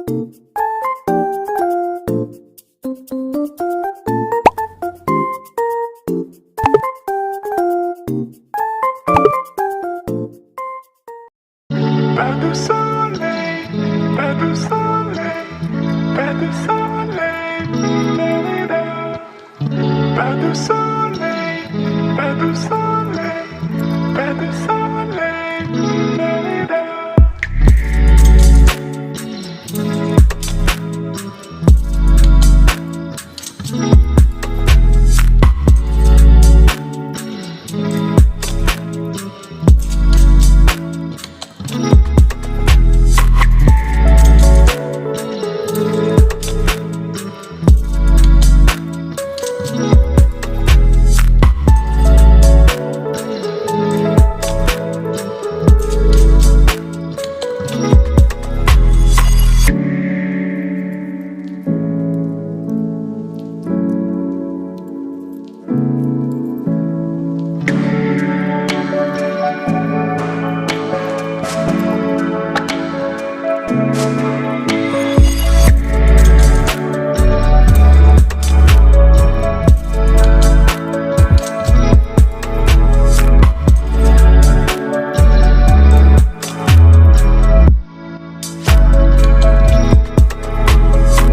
Pas de soleil, pas de soleil, pas de soleil, da-da-da. Pas de soleil, pas de soleil, pas de soleil, da-da-da. Pas de soleil, pas de soleil, pas de soleil, da-da-da.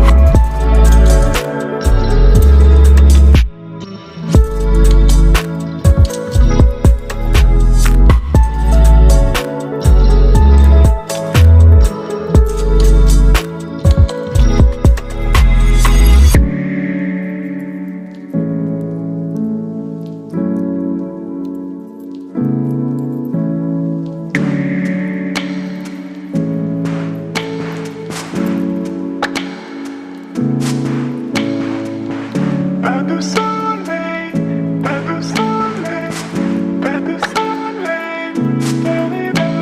Pas de soleil, pas de soleil, pas de soleil, da-da-da.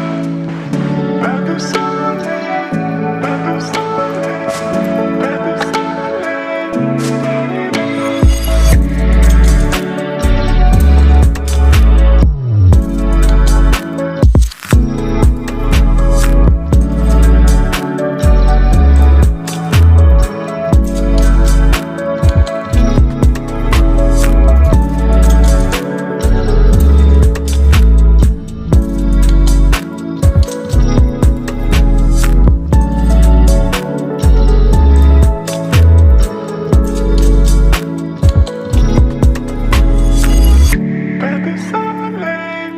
Pas de soleil,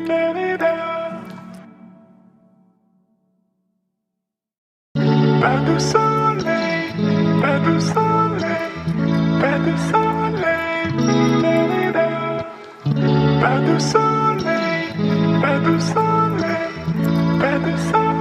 da-da-da. Pas de soleil, pas de soleil, pas de soleil, da-da-da. Pas de soleil, pas de soleil, pas de soleil.